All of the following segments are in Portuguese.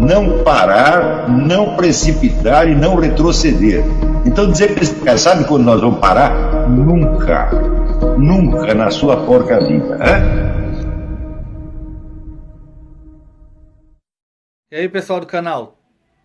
não parar, não precipitar e não retroceder. Então dizer para esse cara, sabe quando nós vamos parar? Nunca. Nunca na sua porca vida. E aí, pessoal do canal,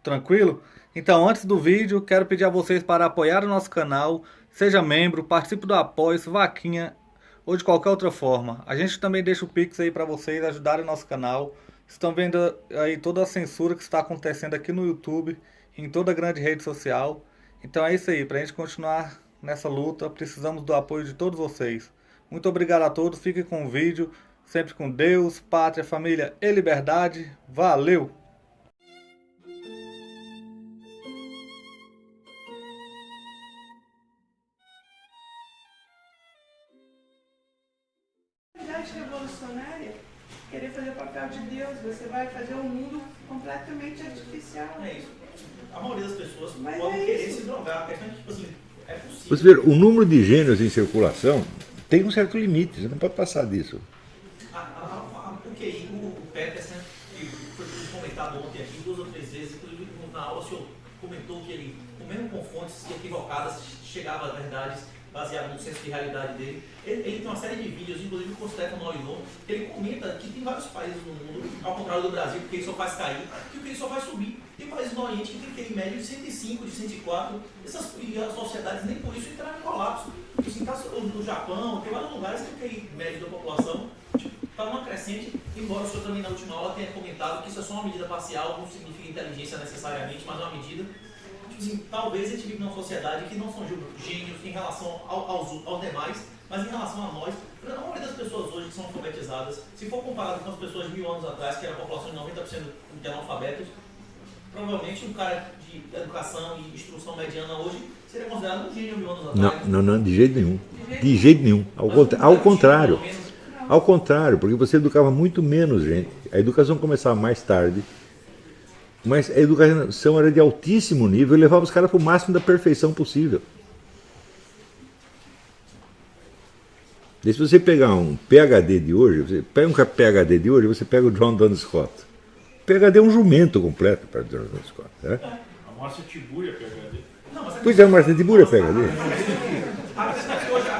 tranquilo? Então, antes do vídeo, quero pedir a vocês para apoiar o nosso canal, seja membro, participe do apoio, vaquinha ou de qualquer outra forma. A gente também deixa o Pix aí para vocês ajudarem o nosso canal. Estão vendo aí toda a censura que está acontecendo aqui no YouTube, em toda a grande rede social. Então é isso aí, para a gente continuar nessa luta, precisamos do apoio de todos vocês. Muito obrigado a todos, fiquem com o vídeo, sempre com Deus, pátria, família e liberdade. Valeu! Revolucionária, querer fazer o papel de Deus, você vai fazer um mundo completamente artificial. É isso. A maioria das pessoas podem querer se drogar. A questão é que, tipo assim, é possível. Você vê, o número de gênios em circulação tem um certo limite, você não pode passar disso. O QI, o Peterson, que foi comentado ontem aqui 2 ou 3 vezes, inclusive na aula o senhor comentou que ele, mesmo com fontes equivocadas, chegava a verdades baseado no senso de realidade dele. Ele tem uma série de vídeos, inclusive com o Stefano Olino, que ele comenta que tem vários países no mundo, ao contrário do Brasil, que ele só faz cair, que o QI só faz subir. Tem países no Oriente que tem QI médio de 105, de 104, e as sociedades nem por isso entraram em colapso. Assim, no Japão, tem vários lugares que o QI médio da população está numa crescente, embora o senhor também na última aula tenha comentado que isso é só uma medida parcial, não significa inteligência necessariamente, mas é uma medida. Assim, talvez a gente vive numa sociedade que não são gênios em relação aos demais, mas em relação a nós, a maioria das pessoas hoje que são alfabetizadas, se for comparado com as pessoas de 1000 anos atrás, que era a população de 90% de analfabetos, provavelmente um cara de educação e instrução mediana hoje seria considerado um gênio 1000 anos atrás. Não, de jeito nenhum. De jeito nenhum. Ao contrário. Ao contrário, porque você educava muito menos gente. A educação começava mais tarde. Mas a educação era de altíssimo nível e levava os caras para o máximo da perfeição possível. E se você pegar um PhD de hoje, você pega um PhD de hoje, você pega o John Duns Scott. O PhD é um jumento completo para o John Duns Scott. Né? A Márcia Tiburi é PhD. Pois é, a Márcia Tiburi é PhD. Hoje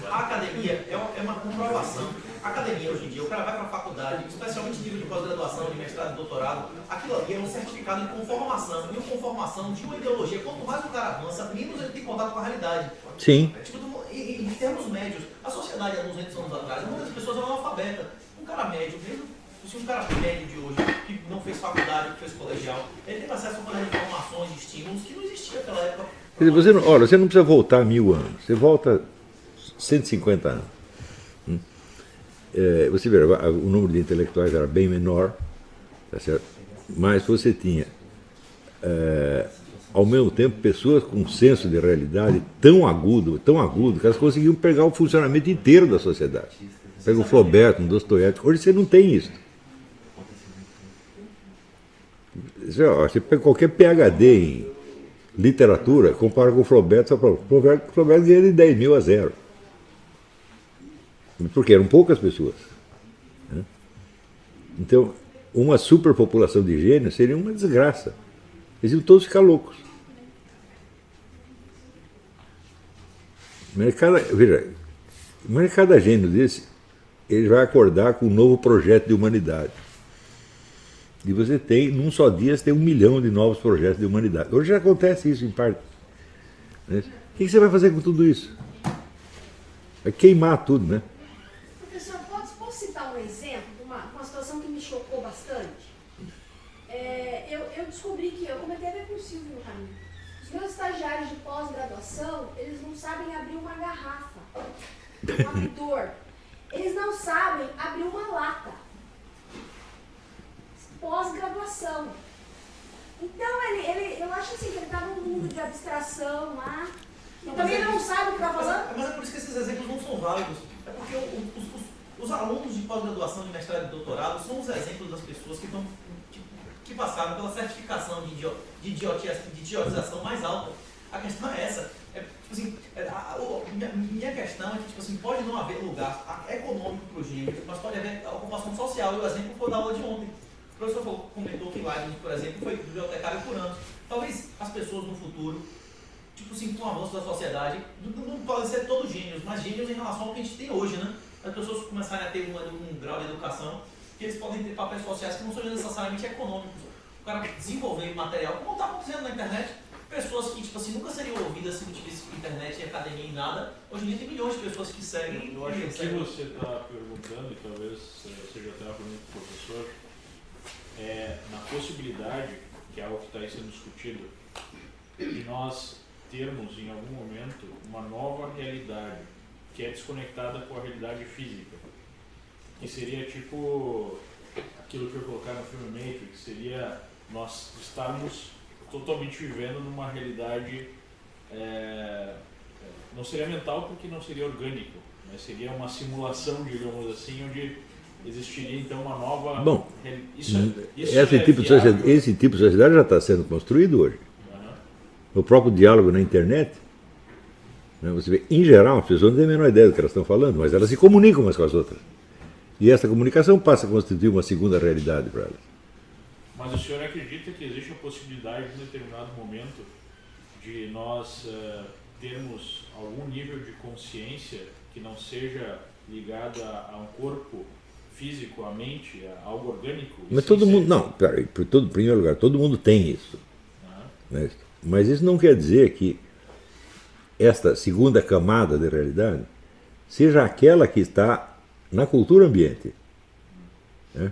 a academia é uma comprovação. A academia hoje em dia, o cara vai para a faculdade, especialmente nível de pós-graduação, de mestrado e doutorado, aquilo ali é um certificado de conformação, e uma conformação de uma ideologia. Quanto mais o cara avança, menos ele tem contato com a realidade. Sim. Tipo, em termos médios, a sociedade há 200 anos atrás, muitas pessoas eram analfabetas. Um cara médio, mesmo se um cara médio de hoje, que não fez faculdade, que fez colegial, ele teve acesso a uma série de informações, de estímulos que não existia naquela época. Quer dizer, você não precisa voltar 1000 anos, você volta 150 anos. Você vê, o número de intelectuais era bem menor, tá certo? Mas você tinha, ao mesmo tempo, pessoas com um senso de realidade tão agudo, que elas conseguiam pegar o funcionamento inteiro da sociedade. Pega o Flaubert, um Dostoiévski. Hoje você não tem isso. Você pega qualquer PhD em literatura, compara com o Flaubert, só o Flaubert ganha de 10 mil a 0. Porque eram poucas pessoas. Né? Então, uma superpopulação de gênios seria uma desgraça. Eles iam todos ficar loucos. Mas cada gênio desse, ele vai acordar com um novo projeto de humanidade. E você tem, num só dia, você tem 1 milhão de novos projetos de humanidade. Hoje já acontece isso, em parte. Né? O que você vai fazer com tudo isso? Vai queimar tudo, né? Professor, posso citar um exemplo, uma situação que me chocou bastante? Eu descobri que, eu comentei até com o Silvio no caminho, os meus estagiários de pós-graduação, eles não sabem abrir uma garrafa, um abridor. Eles não sabem abrir uma lata. Pós-graduação. Então, eu acho assim, que ele está num mundo de abstração lá, e também não sabe o que está falando. Mas é por isso que esses exemplos não são válidos. É porque os alunos de pós-graduação, de mestrado e doutorado são os exemplos das pessoas que passaram pela certificação de idiotização mais alta. A questão é essa. Minha questão é que tipo assim, pode não haver lugar econômico para os gênios, mas pode haver ocupação social. E o exemplo foi da aula de ontem. O professor comentou que Leibniz, por exemplo, foi bibliotecário por anos. Talvez as pessoas no futuro, tipo assim, com o avanço da sociedade, não podem ser todos gênios, mas gênios em relação ao que a gente tem hoje, né? As pessoas começarem a ter um grau de educação, que eles podem ter papéis sociais que não sejam necessariamente econômicos. O cara desenvolver material, como está acontecendo na internet, pessoas que, tipo assim, nunca seriam ouvidas se não tivesse internet, academia e nada. Hoje em dia tem milhões de pessoas que seguem. Eu acho que o que você está perguntando, e talvez seja até uma pergunta do professor, é na possibilidade, que é algo que está aí sendo discutido, de nós termos em algum momento uma nova realidade que é desconectada com a realidade física, que seria tipo aquilo que eu colocar no filme Matrix, seria nós estarmos totalmente vivendo numa realidade, não seria mental porque não seria orgânico, mas seria uma simulação, digamos assim, onde existiria então uma nova... Bom, esse tipo de sociedade já está sendo construído hoje. No próprio diálogo na internet, né, você vê, em geral, as pessoas não têm a menor ideia do que elas estão falando, mas elas se comunicam umas com as outras. E essa comunicação passa a constituir uma segunda realidade para elas. Mas o senhor acredita que existe a possibilidade, em um determinado momento, de nós termos algum nível de consciência que não seja ligada a um corpo físico, a mente, a algo orgânico? Mas todo mundo... Não, peraí, em primeiro lugar, todo mundo tem isso. Né? Mas isso não quer dizer que esta segunda camada de realidade seja aquela que está na cultura ambiente. Né?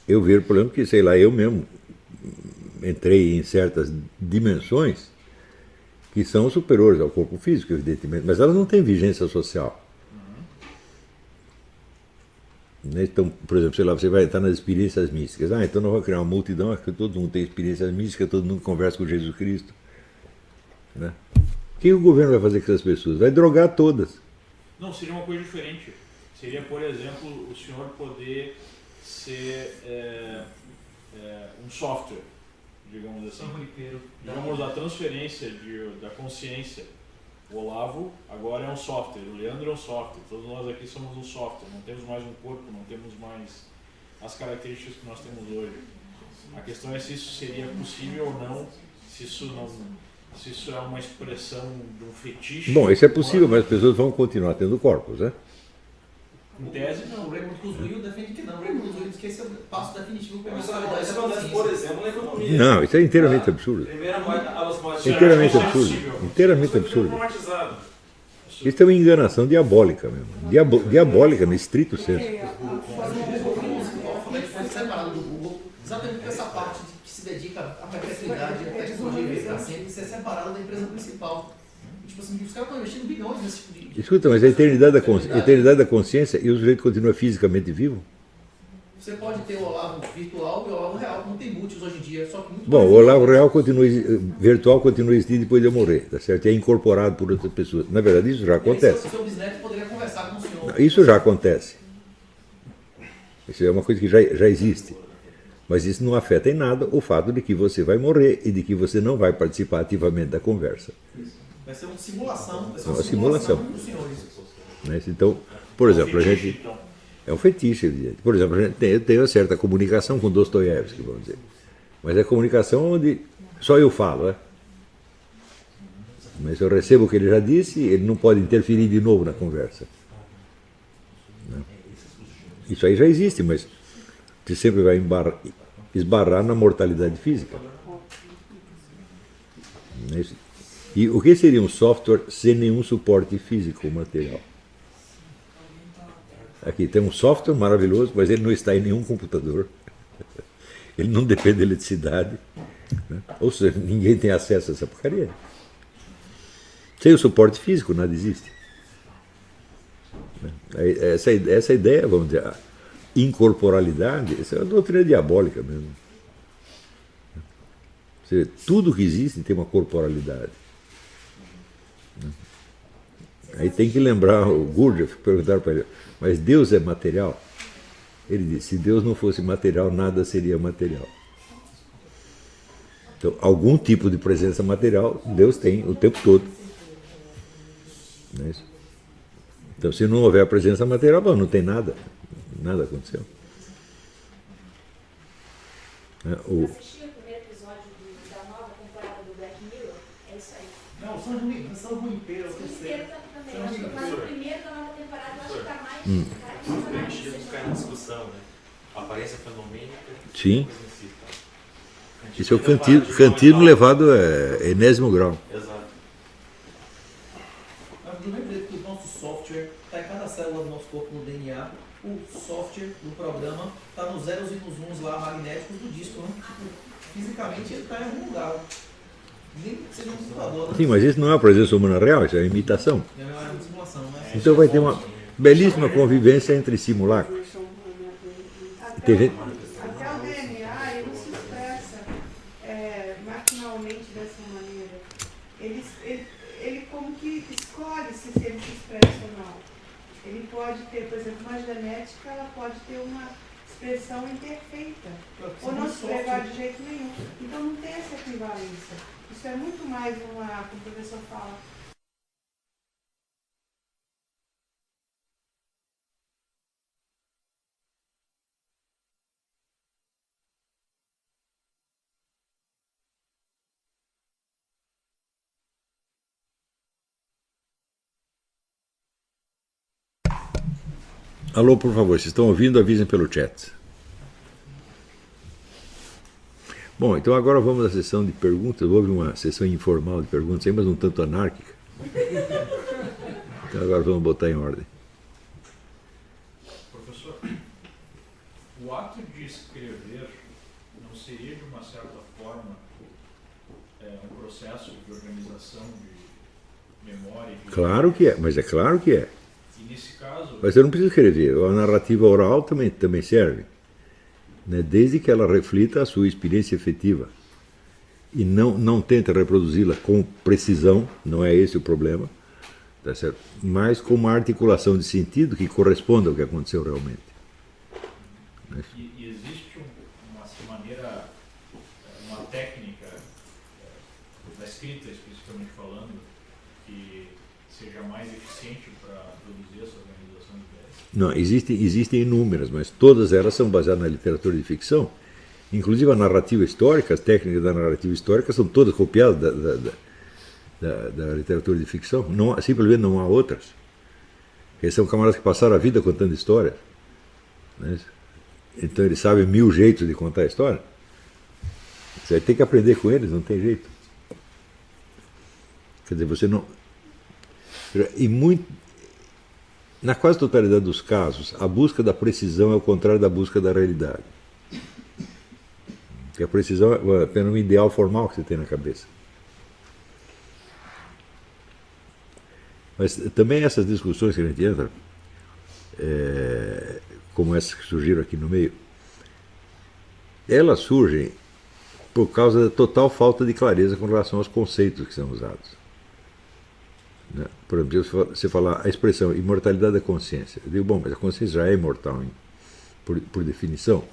Eu vejo, por exemplo, que, sei lá, eu mesmo entrei em certas dimensões que são superiores ao corpo físico, evidentemente, mas elas não têm vigência social. Então, por exemplo, sei lá, você vai estar nas experiências místicas. Então nós vamos criar uma multidão, acho que todo mundo tem experiências místicas, todo mundo conversa com Jesus Cristo. Né? O que o governo vai fazer com essas pessoas? Vai drogar todas. Não, seria uma coisa diferente. Seria, por exemplo, o senhor poder ser um software, digamos assim. Digamos, a transferência da consciência. O Olavo agora é um software, o Leandro é um software, todos nós aqui somos um software, não temos mais um corpo, não temos mais as características que nós temos hoje. A questão é se isso seria possível ou não, se isso é uma expressão de um fetiche. Bom, isso é possível, mas as pessoas vão continuar tendo corpos, né? Em tese, não. O Raymond Kurzweil defende que não. O Raymond Kurzweil diz que esse é o passo definitivo para a mentalidade. Isso acontece, por exemplo, na economia. Não, isso é inteiramente absurdo. Inteiramente absurdo. Inteiramente absurdo. Isso é uma enganação diabólica mesmo. Diabólica no estrito senso. Foi separado do Google, exatamente porque essa parte que se dedica à perpetuidade, à tecnologia veio para sempre, ser separada da empresa principal. Tipo assim, os caras estão investindo bilhões nesse tipo de... Escuta, mas a eternidade da consciência e o sujeito continua fisicamente vivo? Você pode ter o Olavo virtual e o Olavo real, não tem múltiplos hoje em dia, só que muito Bom, o Olavo real virtual continua existindo depois de eu morrer, tá certo? É incorporado por outras pessoas. Na verdade, isso já acontece. O seu bisneto poderia conversar com o senhor. Isso já acontece. Isso é uma coisa que já existe. Mas isso não afeta em nada o fato de que você vai morrer e de que você não vai participar ativamente da conversa. Vai ser uma simulação. Vai ser uma simulação dos senhores. Né? Então, por exemplo, a gente... É um fetiche, evidente. Por exemplo, a gente tem uma certa comunicação com Dostoiévski, vamos dizer. Mas é comunicação onde só eu falo, né? Mas eu recebo o que ele já disse, ele não pode interferir de novo na conversa. Né? Isso aí já existe, mas você sempre vai esbarrar na mortalidade física. E o que seria um software sem nenhum suporte físico ou material? Aqui tem um software maravilhoso, mas ele não está em nenhum computador. Ele não depende de eletricidade. Né? Ou seja, ninguém tem acesso a essa porcaria. Sem o suporte físico, nada existe. Essa ideia, vamos dizer, a incorporalidade, essa é uma doutrina diabólica mesmo. Você vê, tudo que existe tem uma corporalidade. Aí tem que lembrar o Gurdjieff, perguntaram para ele, mas Deus é material? Ele disse, se Deus não fosse material, nada seria material. Então, algum tipo de presença material, Deus tem o tempo todo. Não é isso? Então, se não houver a presença material, bom, não tem nada. Nada aconteceu. Eu assisti o primeiro episódio da nova temporada do Black Mirror, é isso aí. Não, São Junipero, eu O sei. inteiro tá também, eu acho que- mas o primeiro da nova temporada eu acho que tá mais... A mais gente não cai na discussão, né? Aparência fenomênica. Sim. Coisa em si, tá? A gente Isso é o tenta parar de Cantino comentar. levado a enésimo grau. Exato. Mas não lembrei que o nosso software está em cada célula do nosso corpo no DNA. O software do programa está nos zeros e nos uns lá magnéticos do disco, né? Tipo, fisicamente ele está em algum lugar. Nem que seja um computador, né? Sim, mas isso não é a presença humana real, isso é imitação. É uma simulação, né? Então vai ter uma belíssima convivência entre simulacros. Tem gente- Até o DNA, ele não se expressa maquinalmente dessa maneira. Ele como que escolhe se ele se expressa ou não. Ele pode ter, por exemplo, uma genética, ela pode ter uma expressão imperfeita, ou não se expressar de jeito nenhum. Então não tem essa equivalência. Isso é muito mais como o professor fala, Alô, por favor, se estão ouvindo, avisem pelo chat. Bom, então agora vamos à sessão de perguntas. Houve uma sessão informal de perguntas aí, mas um tanto anárquica. Então agora vamos botar em ordem. Professor, o ato de escrever não seria, de uma certa forma, um processo de organização de memória? Claro que é, mas é claro que é. E nesse caso... Mas você não precisa escrever. A narrativa oral também serve, né? Desde que ela reflita a sua experiência efetiva. E não tente reproduzi-la com precisão, não é esse o problema, tá certo? Mas com uma articulação de sentido que corresponda ao que aconteceu realmente. E existe uma maneira, uma técnica da escrita, especificamente falando, que seja mais eficiente para produzir essa organização de ideias? Não, existem inúmeras, mas todas elas são baseadas na literatura de ficção. Inclusive a narrativa histórica, as técnicas da narrativa histórica são todas copiadas da literatura de ficção. Não, simplesmente não há outras. Eles são camaradas que passaram a vida contando histórias, né? Então eles sabem 1000 jeitos de contar a história. Você vai ter que aprender com eles, não tem jeito. Quer dizer, você não... Na quase totalidade dos casos, a busca da precisão é o contrário da busca da realidade. Porque a precisão é apenas um ideal formal que você tem na cabeça. Mas também essas discussões que a gente entra, como essas que surgiram aqui no meio, elas surgem por causa da total falta de clareza com relação aos conceitos que são usados. Por exemplo, você falar a expressão imortalidade da consciência. Eu digo, bom, mas a consciência já é imortal, por definição.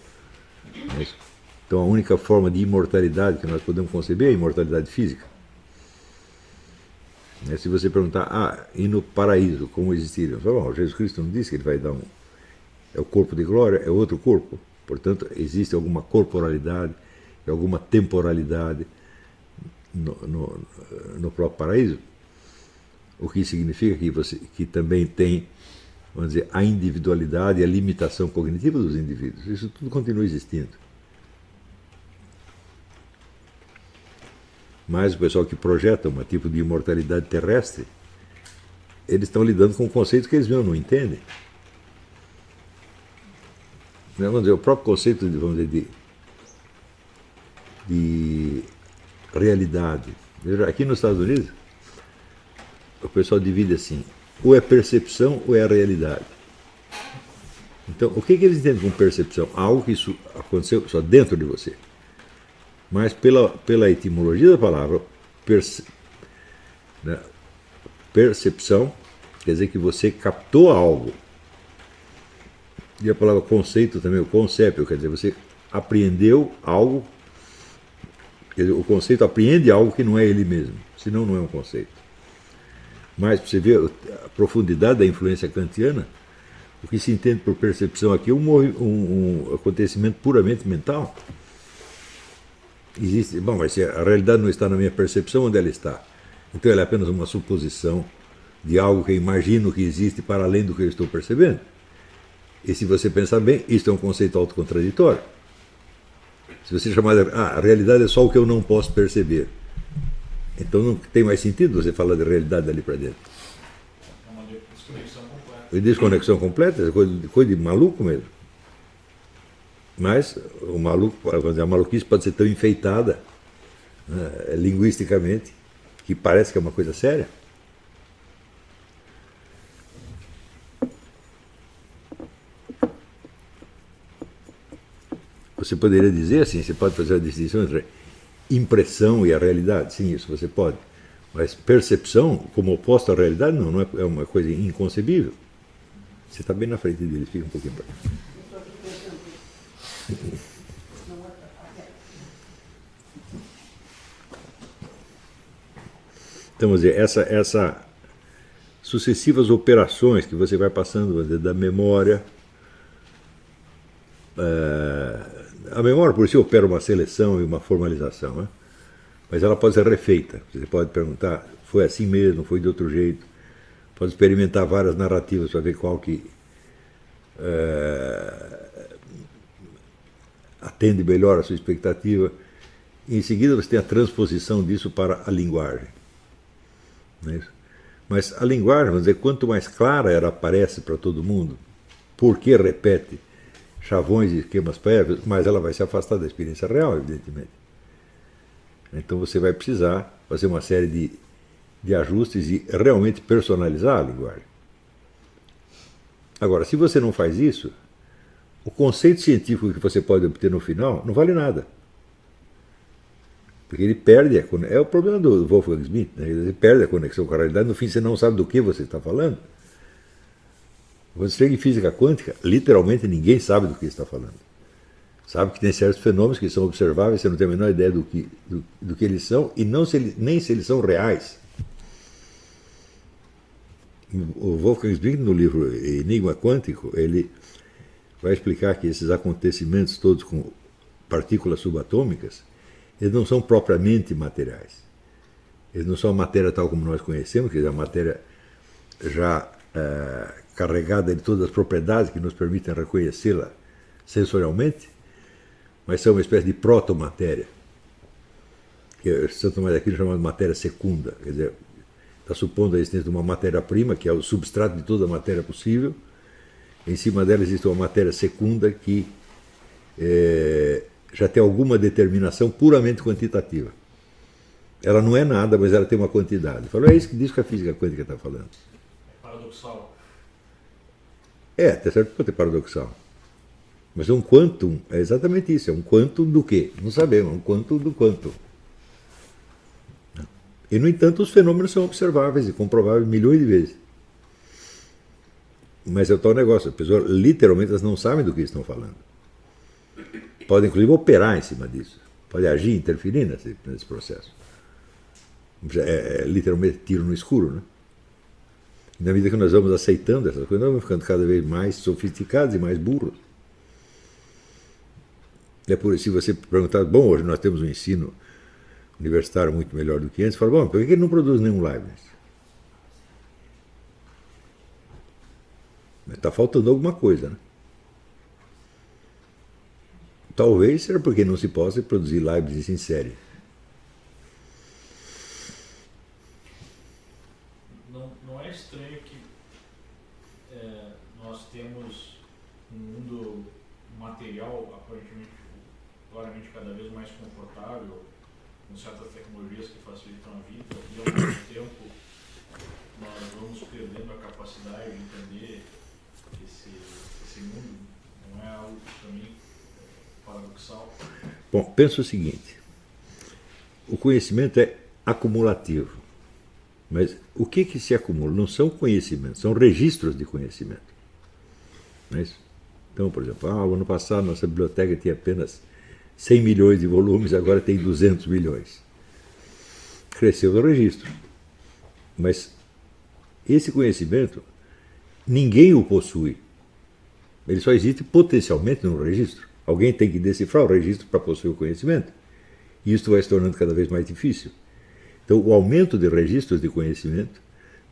Então a única forma de imortalidade que nós podemos conceber é a imortalidade física. Se você perguntar, e no paraíso, como existiria? Bom, Jesus Cristo não disse que ele vai dar é o corpo de glória, é outro corpo. Portanto, existe alguma corporalidade, alguma temporalidade no próprio paraíso. O que significa que também tem, vamos dizer, a individualidade e a limitação cognitiva dos indivíduos. Isso tudo continua existindo. Mas o pessoal que projeta um tipo de imortalidade terrestre, eles estão lidando com conceitos que eles mesmos não entendem. Vamos dizer, o próprio conceito de realidade. Aqui nos Estados Unidos, o pessoal divide assim, ou é percepção ou é a realidade. Então, o que eles entendem com percepção? Algo que isso aconteceu só dentro de você. Mas pela etimologia da palavra, percepção quer dizer que você captou algo. E a palavra conceito também, o conceito, quer dizer, você apreendeu algo, quer dizer, o conceito apreende algo que não é ele mesmo, senão não é um conceito. Mas, para você ver a profundidade da influência kantiana, o que se entende por percepção aqui é um acontecimento puramente mental. Existe, bom, mas se a realidade não está na minha percepção, onde ela está? Então ela é apenas uma suposição de algo que eu imagino que existe para além do que eu estou percebendo. E se você pensar bem, isso é um conceito autocontraditório. Se você chamar de a realidade é só o que eu não posso perceber, então não tem mais sentido você falar de realidade dali para dentro. É uma desconexão completa. E desconexão completa é coisa de maluco mesmo. Mas o maluco, a maluquice pode ser tão enfeitada, né, linguisticamente, que parece que é uma coisa séria. Você poderia dizer assim, você pode fazer a distinção entre impressão e a realidade, sim, isso você pode. Mas percepção, como oposto à realidade, não é uma coisa inconcebível. Você está bem na frente dele, fica um pouquinho para cá. Então, vamos dizer, essa sucessivas operações que você vai passando da memória. A memória por si opera uma seleção e uma formalização, né? Mas ela pode ser refeita. Você pode perguntar, foi assim mesmo, foi de outro jeito. Pode experimentar várias narrativas para ver qual que atende melhor a sua expectativa. E em seguida você tem a transposição disso para a linguagem. Não é isso? Mas a linguagem, vamos dizer, quanto mais clara ela aparece para todo mundo, porque repete chavões e esquemas prévios, mais ela vai se afastar da experiência real, evidentemente. Então você vai precisar fazer uma série de ajustes e realmente personalizar a linguagem. Agora, se você não faz isso, o conceito científico que você pode obter no final não vale nada. Porque ele perde a conexão. É o problema do Wolfgang Schmidt, né? Ele perde a conexão com a realidade, no fim você não sabe do que você está falando. Você chega em física quântica, literalmente ninguém sabe do que está falando. Sabe que tem certos fenômenos que são observáveis, você não tem a menor ideia do que eles são, e nem se eles são reais. O Wolfgang Schmidt, no livro Enigma Quântico, ele vai explicar que esses acontecimentos todos com partículas subatômicas, eles não são propriamente materiais. Eles não são a matéria tal como nós conhecemos, quer dizer, a matéria já carregada de todas as propriedades que nos permitem reconhecê-la sensorialmente, mas são uma espécie de protomatéria, que Santo Tomás de Aquino chama de matéria secunda, quer dizer, está supondo a existência de uma matéria-prima, que é o substrato de toda a matéria possível. Em cima dela existe uma matéria secunda que já tem alguma determinação puramente quantitativa. Ela não é nada, mas ela tem uma quantidade. Falou, é isso que diz que a física quântica está falando. É paradoxal. Até certo ponto é paradoxal. Mas um quantum é exatamente isso. É um quantum do quê? Não sabemos, é um quantum do quantum. E, no entanto, os fenômenos são observáveis e comprováveis milhões de vezes. Mas é o tal negócio, as pessoas literalmente elas não sabem do que estão falando. Podem, inclusive, operar em cima disso. Podem agir, interferir nesse processo. É literalmente tiro no escuro, né? E na medida que nós vamos aceitando essas coisas, nós vamos ficando cada vez mais sofisticados e mais burros. É por isso, se você perguntar, bom, hoje nós temos um ensino universitário muito melhor do que antes, fala, bom, por que ele não produz nenhum Leibniz? Está faltando alguma coisa, né? Talvez seja porque não se possa produzir Leibniz em série. Não é estranho que nós temos um mundo material aparentemente, claramente cada vez mais confortável, com certas tecnologias que facilitam a vida, e ao mesmo tempo nós vamos perdendo a capacidade de entender esse mundo. Não é algo também paradoxal? Bom, pensa o seguinte, o conhecimento é acumulativo, mas o que se acumula? Não são conhecimentos, são registros de conhecimento. Não é isso? Então, por exemplo, o ano passado nossa biblioteca tinha apenas 100 milhões de volumes, agora tem 200 milhões. Cresceu no registro. Mas esse conhecimento, ninguém o possui. Ele só existe potencialmente no registro. Alguém tem que decifrar o registro para possuir o conhecimento. E isso vai se tornando cada vez mais difícil. Então, o aumento de registros de conhecimento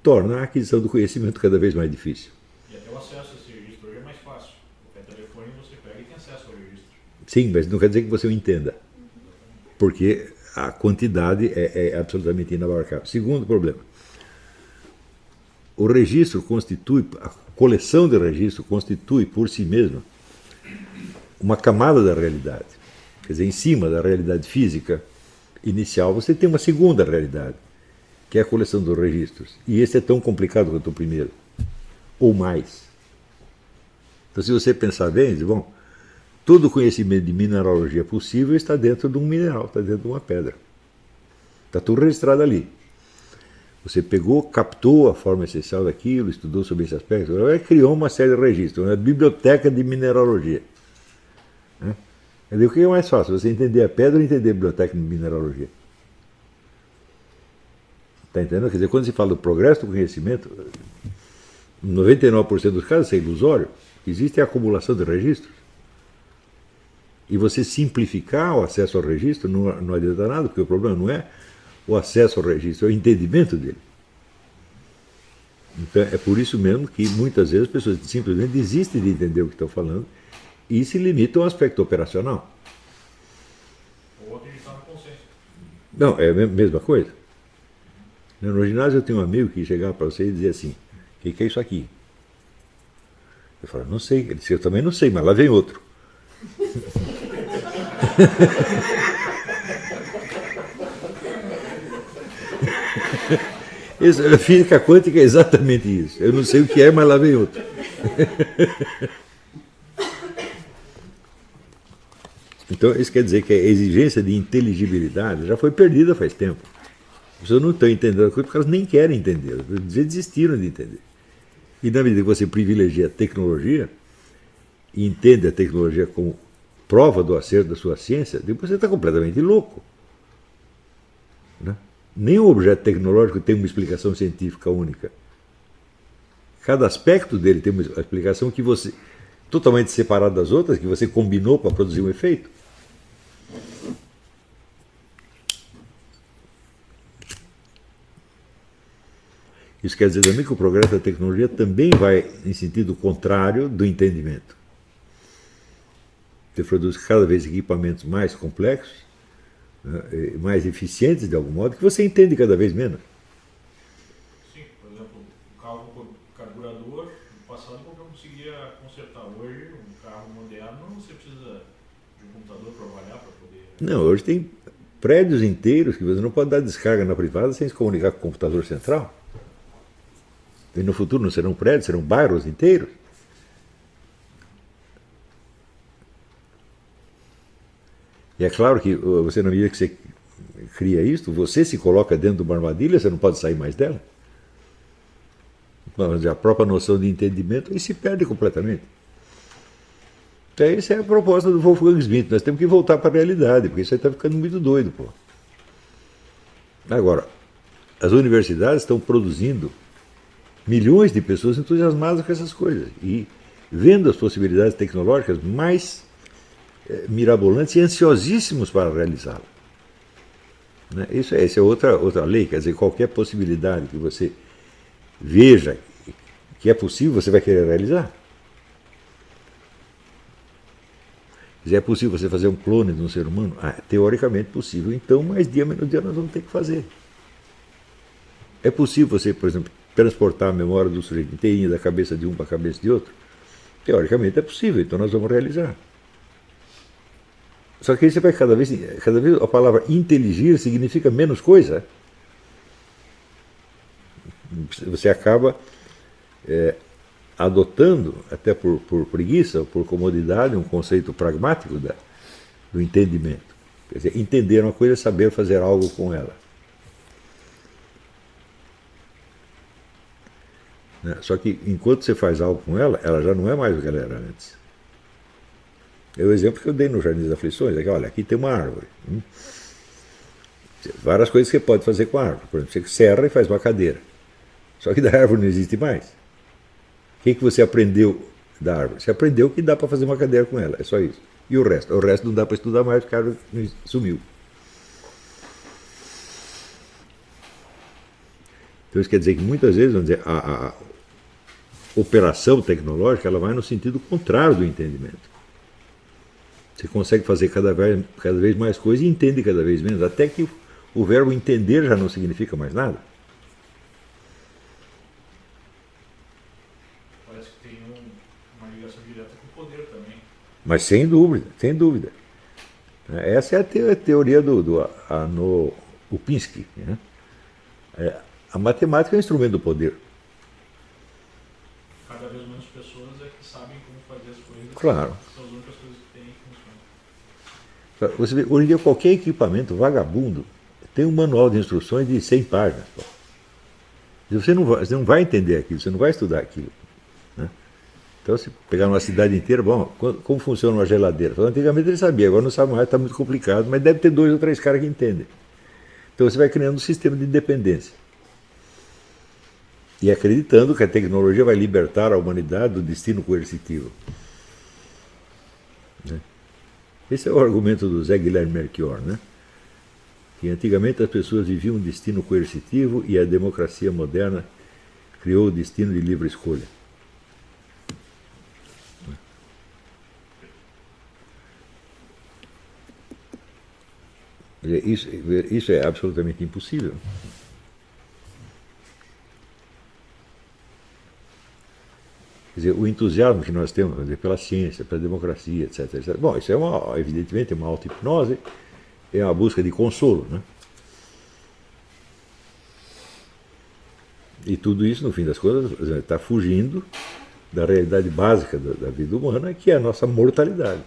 torna a aquisição do conhecimento cada vez mais difícil. E até o acesso a esse registro hoje é mais fácil. Qualquer telefone você pega e tem acesso ao registro. Sim, mas não quer dizer que você o entenda. Porque a quantidade é absolutamente inabarcável. Segundo problema, o registro constitui, a coleção de registro constitui por si mesma uma camada da realidade. Quer dizer, em cima da realidade física inicial, você tem uma segunda realidade, que é a coleção dos registros. E esse é tão complicado quanto o primeiro, ou mais. Então, se você pensar bem, bom, todo o conhecimento de mineralogia possível está dentro de um mineral, está dentro de uma pedra. Está tudo registrado ali. Você pegou, captou a forma essencial daquilo, estudou sobre esse aspecto, agora criou uma série de registros, uma biblioteca de mineralogia. Quer dizer, o que é mais fácil? Você entender a pedra ou entender a biblioteca de mineralogia? Está entendendo? Quer dizer, quando se fala do progresso do conhecimento, 99% dos casos é ilusório. Existe a acumulação de registros. E você simplificar o acesso ao registro não adianta nada, porque o problema não é o acesso ao registro, é o entendimento dele. Então, é por isso mesmo que muitas vezes as pessoas simplesmente desistem de entender o que estão falando e se limitam ao aspecto operacional. Ou acreditar no consenso. Não, é a mesma coisa. No ginásio eu tenho um amigo que chegava para você e dizia assim: o que é isso aqui? Eu falava, não sei. Ele disse, eu também não sei, mas lá vem outro. A física quântica é exatamente isso. Eu não sei o que é, mas lá vem outro. Então, isso quer dizer que a exigência de inteligibilidade já foi perdida faz tempo. As pessoas não estão entendendo a coisa porque elas nem querem entender. Elas desistiram de entender. E na medida que você privilegia a tecnologia e entende a tecnologia como prova do acerto da sua ciência, depois você está completamente louco. Né? Nenhum objeto tecnológico tem uma explicação científica única. Cada aspecto dele tem uma explicação que você, totalmente separada das outras, que você combinou para produzir um efeito. Isso quer dizer também que o progresso da tecnologia também vai em sentido contrário do entendimento. Você produz cada vez equipamentos mais complexos, mais eficientes de algum modo, que você entende cada vez menos. Sim, por exemplo, um carro por carburador, no passado qualquer um conseguia consertar. Hoje, um carro moderno, você precisa de um computador para trabalhar, para poder... Não, hoje tem prédios inteiros que você não pode dar descarga na privada sem se comunicar com o computador central. E no futuro não serão prédios, serão bairros inteiros. E é claro que você, na medida que você cria isso, você se coloca dentro de uma armadilha, você não pode sair mais dela. Mas a própria noção de entendimento aí se perde completamente. Então, essa é a proposta do Wolfgang Schmidt. Nós temos que voltar para a realidade, porque isso aí está ficando muito doido. Pô. Agora, as universidades estão produzindo milhões de pessoas entusiasmadas com essas coisas e vendo as possibilidades tecnológicas mais mirabolantes e ansiosíssimos para realizá-la. Né? Essa é outra lei, quer dizer, qualquer possibilidade que você veja que é possível, você vai querer realizar. Se é possível você fazer um clone de um ser humano, teoricamente possível, então mais dia menos dia nós vamos ter que fazer. É possível você, por exemplo, transportar a memória do sujeito inteirinha da cabeça de um para a cabeça de outro? Teoricamente é possível, então nós vamos realizar. Só que aí você vai cada vez a palavra inteligir significa menos coisa. Você acaba adotando, até por preguiça, ou por comodidade, um conceito pragmático do entendimento. Quer dizer, entender uma coisa é saber fazer algo com ela. Só que enquanto você faz algo com ela, ela já não é mais o que ela era antes. É o exemplo que eu dei no Jardim das Aflições. Aqui, olha, aqui tem uma árvore. Várias coisas que você pode fazer com a árvore. Por exemplo, você serra e faz uma cadeira. Só que da árvore não existe mais. O que você aprendeu da árvore? Você aprendeu que dá para fazer uma cadeira com ela. É só isso. E o resto? O resto não dá para estudar mais porque a árvore sumiu. Então isso quer dizer que muitas vezes, vamos dizer, a operação tecnológica ela vai no sentido contrário do entendimento. Você consegue fazer cada vez mais coisa e entende cada vez menos, até que o verbo entender já não significa mais nada. Parece que tem uma ligação direta com o poder também. Mas sem dúvida, sem dúvida. Essa é a teoria do Upinski. Né? A matemática é um instrumento do poder. Cada vez menos pessoas é que sabem como fazer as coisas. Claro. São as únicas coisas que têm que funcionam. Você vê, hoje em dia qualquer equipamento vagabundo tem um manual de instruções de 100 páginas. Pô. Você não vai entender aquilo, você não vai estudar aquilo. Né? Então, se pegar uma cidade inteira, bom, como funciona uma geladeira? Antigamente ele sabia, agora não sabe mais, está muito complicado, mas deve ter 2 ou 3 caras que entendem. Então você vai criando um sistema de dependência. E acreditando que a tecnologia vai libertar a humanidade do destino coercitivo. Né? Esse é o argumento do Zé Guilherme Melchior, né? Que antigamente as pessoas viviam um destino coercitivo e a democracia moderna criou o destino de livre escolha. Isso é absolutamente impossível. Quer dizer, o entusiasmo que nós temos dizer, pela ciência, pela democracia, etc, etc. Bom, isso é evidentemente uma auto-hipnose, é uma busca de consolo. Né? E tudo isso, no fim das contas, está fugindo da realidade básica da vida humana, que é a nossa mortalidade.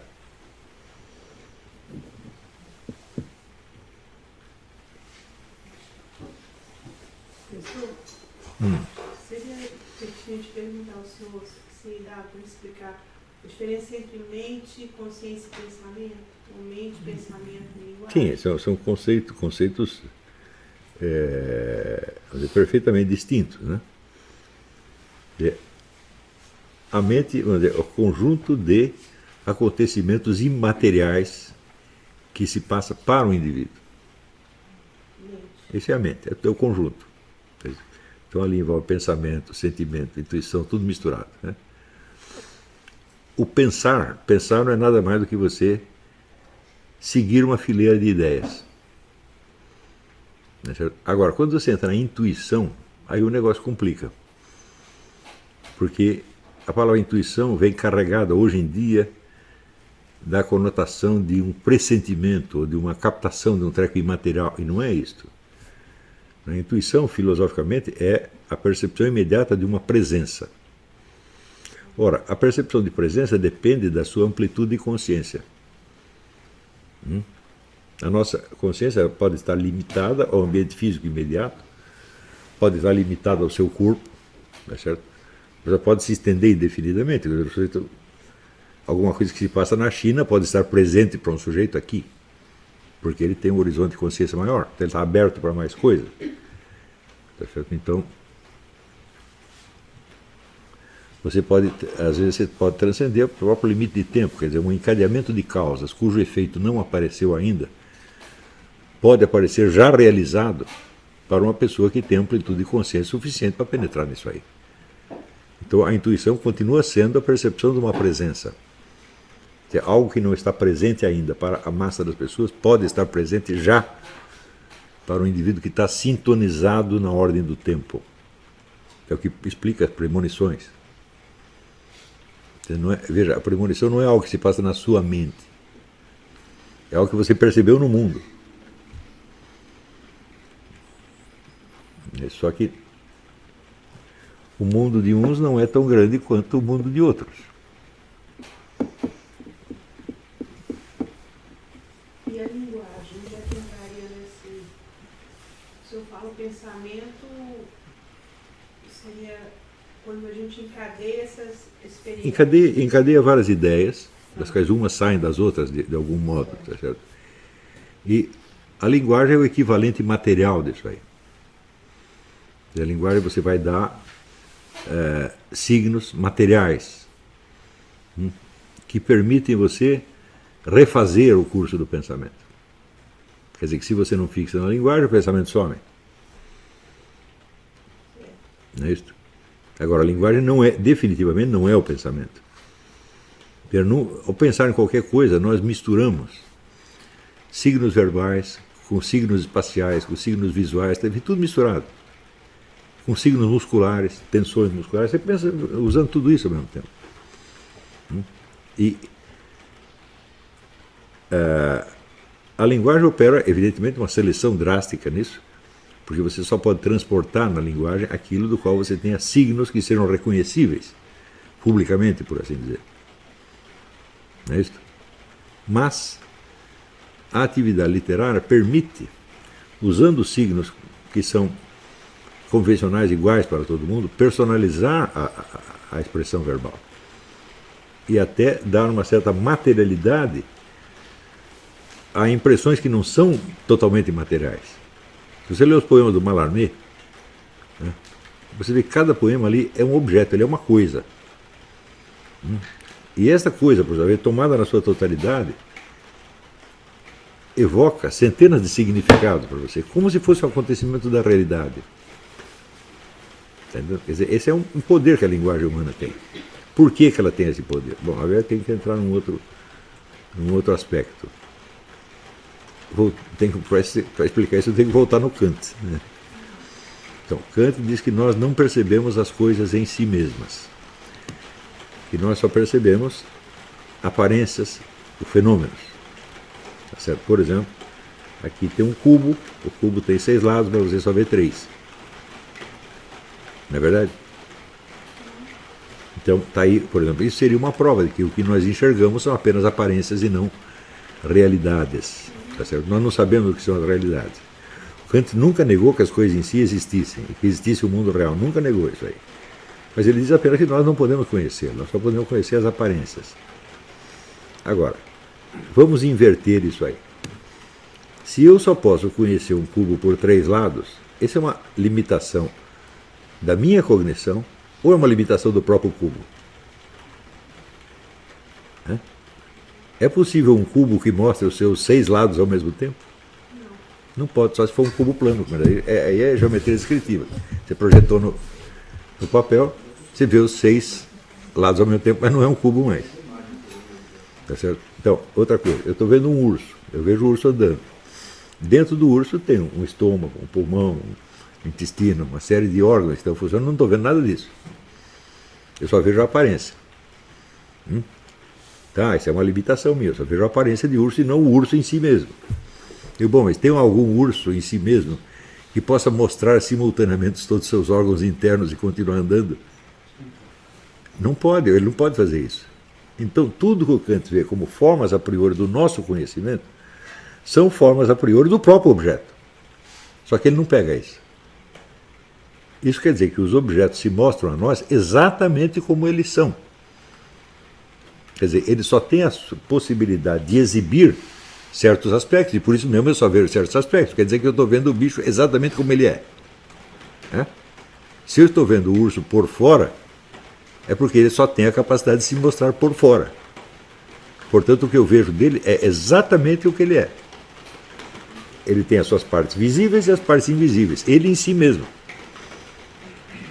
Seria pertinente perguntar ao senhor se dá para explicar a diferença entre mente, consciência e pensamento? Ou mente, pensamento e linguagem? Sim, são conceitos perfeitamente distintos. Né? A mente, vamos dizer, é o conjunto de acontecimentos imateriais que se passa para o indivíduo. Esse é a mente, é o conjunto. Então ali envolve pensamento, sentimento, intuição, tudo misturado. Né? O pensar não é nada mais do que você seguir uma fileira de ideias. Agora, quando você entra na intuição, aí o negócio complica. Porque a palavra intuição vem carregada hoje em dia da conotação de um pressentimento, ou de uma captação de um treco imaterial, e não é isto. A intuição, filosoficamente, é a percepção imediata de uma presença. Ora, a percepção de presença depende da sua amplitude de consciência. A nossa consciência pode estar limitada ao ambiente físico imediato, pode estar limitada ao seu corpo, não é certo? Mas ela pode se estender indefinidamente. Alguma coisa que se passa na China pode estar presente para um sujeito aqui, porque ele tem um horizonte de consciência maior, então ele está aberto para mais coisas. Tá certo? Então, às vezes você pode transcender o próprio limite de tempo, quer dizer, um encadeamento de causas cujo efeito não apareceu ainda, pode aparecer já realizado para uma pessoa que tem amplitude de consciência suficiente para penetrar nisso aí. Então a intuição continua sendo a percepção de uma presença. Algo que não está presente ainda para a massa das pessoas pode estar presente já para o indivíduo que está sintonizado na ordem do tempo. É o que explica as premonições. Veja, a premonição não é algo que se passa na sua mente. É algo que você percebeu no mundo. Só que o mundo de uns não é tão grande quanto o mundo de outros. E a linguagem, já que entraria nesse... Se eu falo pensamento, seria quando a gente encadeia essas experiências. Encadeia várias ideias, das quais umas saem das outras de algum modo. Tá certo? E a linguagem é o equivalente material disso aí. A linguagem você vai dar signos materiais que permitem você refazer o curso do pensamento. Quer dizer que se você não fixa na linguagem, o pensamento some. Não é isso? Agora, a linguagem não é, definitivamente não é o pensamento. Ao pensar em qualquer coisa, nós misturamos signos verbais com signos espaciais, com signos visuais, tudo misturado. Com signos musculares, tensões musculares, você pensa usando tudo isso ao mesmo tempo. E a linguagem opera, evidentemente, uma seleção drástica nisso, porque você só pode transportar na linguagem aquilo do qual você tenha signos que sejam reconhecíveis, publicamente, por assim dizer. Não é isso? Mas a atividade literária permite, usando signos que são convencionais iguais para todo mundo, personalizar a expressão verbal. E até dar uma certa materialidade a impressões que não são totalmente materiais. Se você lê os poemas do Mallarmé, né, você vê que cada poema ali é um objeto, ele é uma coisa. E essa coisa, por exemplo, tomada na sua totalidade, evoca centenas de significados para você, como se fosse um acontecimento da realidade. Entendeu? Quer dizer, esse é um poder que a linguagem humana tem. Por que ela tem esse poder? Bom, agora tem que entrar num outro aspecto. Para explicar isso, eu tenho que voltar no Kant. Né? Então, Kant diz que nós não percebemos as coisas em si mesmas. Que nós só percebemos aparências, fenômenos. Tá certo? Por exemplo, aqui tem um cubo, o cubo tem 6 lados, mas você só vê 3. Não é verdade? Então, tá aí, por exemplo, isso seria uma prova de que o que nós enxergamos são apenas aparências e não realidades. Tá certo? Nós não sabemos o que são as realidades. Kant nunca negou que as coisas em si existissem, que existisse o mundo real, nunca negou isso aí. Mas ele diz apenas que nós não podemos conhecer, nós só podemos conhecer as aparências. Agora, vamos inverter isso aí. Se eu só posso conhecer um cubo por 3 lados, essa é uma limitação da minha cognição ou é uma limitação do próprio cubo? É possível um cubo que mostre os seus 6 lados ao mesmo tempo? Não pode, só se for um cubo plano. Mas aí é geometria descritiva. Você projetou no papel, você vê os 6 lados ao mesmo tempo, mas não é um cubo mais. Tá certo? Então, outra coisa, eu estou vendo um urso, eu vejo o urso andando. Dentro do urso tem um estômago, um pulmão, um intestino, uma série de órgãos que estão funcionando, não estou vendo nada disso. Eu só vejo a aparência. Tá, isso é uma limitação minha, eu só vejo a aparência de urso e não o urso em si mesmo. Bom, mas tem algum urso em si mesmo que possa mostrar simultaneamente todos os seus órgãos internos e continuar andando? Não pode, ele não pode fazer isso. Então, tudo que o Kant vê como formas a priori do nosso conhecimento são formas a priori do próprio objeto. Só que ele não pega isso. Isso quer dizer que os objetos se mostram a nós exatamente como eles são. Quer dizer, ele só tem a possibilidade de exibir certos aspectos, e por isso mesmo eu só vejo certos aspectos. Quer dizer que eu estou vendo o bicho exatamente como ele é. Se eu estou vendo o urso por fora, é porque ele só tem a capacidade de se mostrar por fora. Portanto, o que eu vejo dele é exatamente o que ele é. Ele tem as suas partes visíveis e as partes invisíveis. Ele em si mesmo.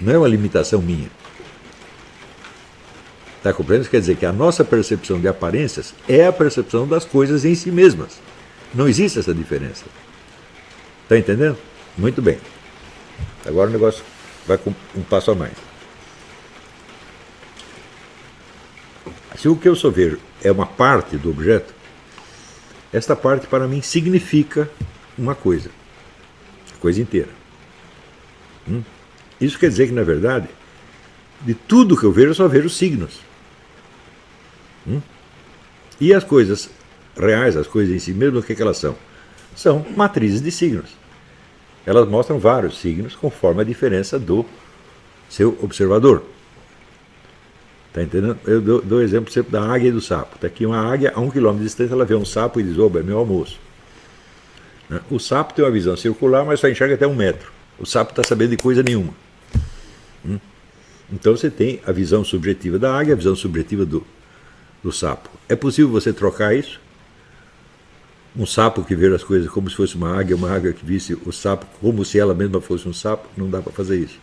Não é uma limitação minha. Está compreendendo? Quer dizer que a nossa percepção de aparências é a percepção das coisas em si mesmas. Não existe essa diferença. Está entendendo? Muito bem. Agora o negócio vai com um passo a mais. Se o que eu só vejo é uma parte do objeto, esta parte para mim significa uma coisa. A coisa inteira. Isso quer dizer que, na verdade, de tudo que eu vejo, eu só vejo signos. E as coisas reais, as coisas em si mesmas, o que elas são? São matrizes de signos. Elas mostram vários signos conforme a diferença do seu observador. Está entendendo? Eu dou exemplo sempre da águia e do sapo. Está aqui uma águia, a 1 km de distância, ela vê um sapo e diz: oba, é meu almoço. O sapo tem uma visão circular, mas só enxerga até 1 metro. O sapo está sabendo de coisa nenhuma. Então você tem a visão subjetiva da águia, a visão subjetiva do sapo. É possível você trocar isso? Um sapo que vê as coisas como se fosse uma águia que visse o sapo como se ela mesma fosse um sapo? Não dá para fazer isso.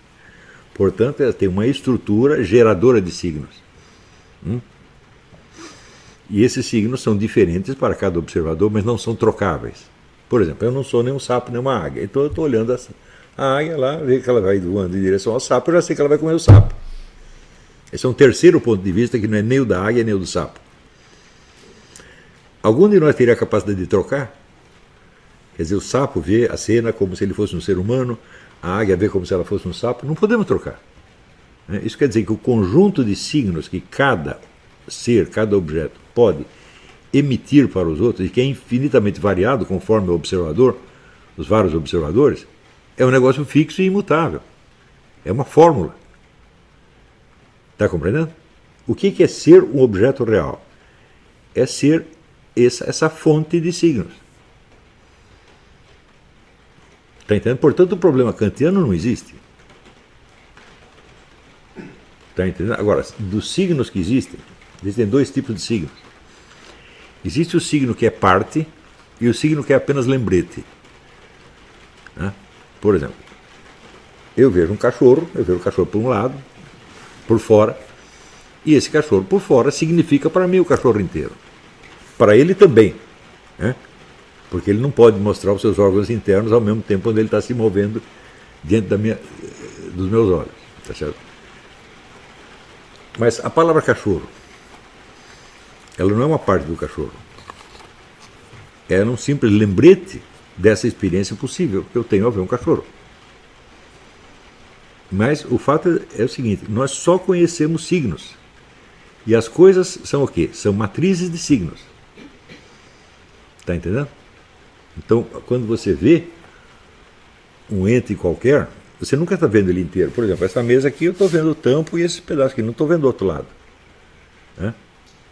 Portanto, ela tem uma estrutura geradora de signos. E esses signos são diferentes para cada observador, mas não são trocáveis. Por exemplo, eu não sou nem um sapo nem uma águia. Então eu estou olhando a águia lá, vejo que ela vai voando em direção ao sapo, eu já sei que ela vai comer o sapo. Esse é um terceiro ponto de vista que não é nem o da águia nem o do sapo. Algum de nós teria a capacidade de trocar? Quer dizer, o sapo vê a cena como se ele fosse um ser humano, a águia vê como se ela fosse um sapo. Não podemos trocar. Isso quer dizer que o conjunto de signos que cada ser, cada objeto pode emitir para os outros, e que é infinitamente variado conforme o observador, os vários observadores, é um negócio fixo e imutável. É uma fórmula. Está compreendendo? O que é ser um objeto real? É ser essa fonte de signos. Está entendendo? Portanto, o problema kantiano não existe. Está entendendo? Agora, dos signos que existem dois tipos de signos. Existe o signo que é parte e o signo que é apenas lembrete. Por exemplo, eu vejo o cachorro por um lado, por fora, e esse cachorro por fora significa para mim o cachorro inteiro. Para ele também. Porque ele não pode mostrar os seus órgãos internos ao mesmo tempo quando ele está se movendo diante dos meus olhos. Tá certo? Mas a palavra cachorro, ela não é uma parte do cachorro. Ela é um simples lembrete dessa experiência possível que eu tenho ao ver um cachorro. Mas o fato é o seguinte, nós só conhecemos signos. E as coisas são o quê? São matrizes de signos. Está entendendo? Então, quando você vê um ente qualquer, você nunca está vendo ele inteiro. Por exemplo, essa mesa aqui eu estou vendo o tampo e esse pedaço aqui, não estou vendo o outro lado.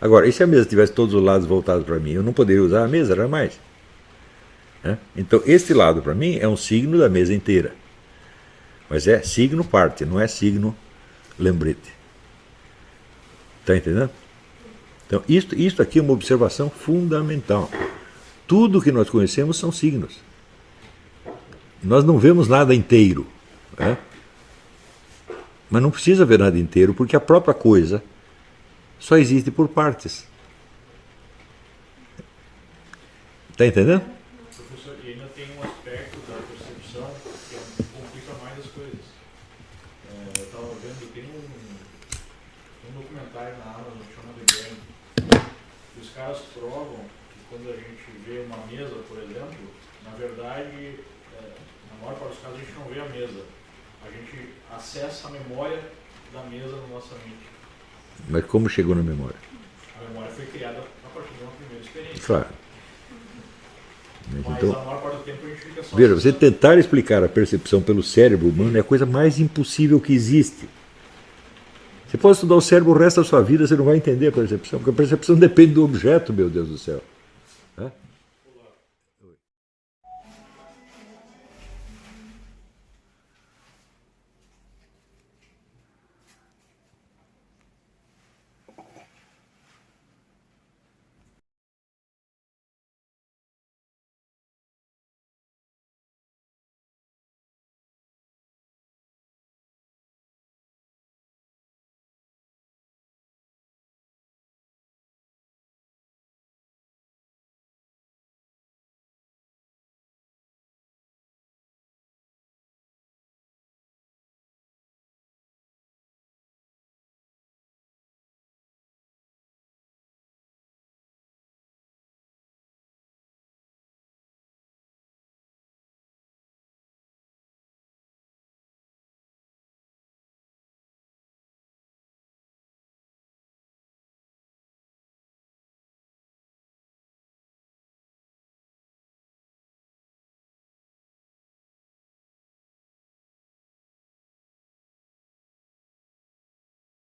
Agora, e se a mesa tivesse todos os lados voltados para mim? Eu não poderia usar a mesa, jamais. Então, este lado para mim é um signo da mesa inteira. Mas é signo parte, não é signo lembrete. Está entendendo? Então, isto aqui é uma observação fundamental. Tudo que nós conhecemos são signos. Nós não vemos nada inteiro. Mas não precisa ver nada inteiro, porque a própria coisa só existe por partes. Está entendendo? Professor, e ainda tem um aspecto da percepção que complica mais as coisas. Eu estava vendo, tem um documentário na Amazon chamado Game. E os caras provam que quando a gente vê uma mesa, por exemplo, na verdade, na maior parte dos casos a gente não vê a mesa. A gente acessa a memória da mesa na nossa mente. Mas como chegou na memória? A memória foi criada a partir de uma primeira experiência. Claro. Mas Então, a maior parte do tempo a gente fica só... veja, você tentar explicar a percepção pelo cérebro humano é a coisa mais impossível que existe. Você pode estudar o cérebro o resto da sua vida, você não vai entender a percepção, porque a percepção depende do objeto, meu Deus do céu.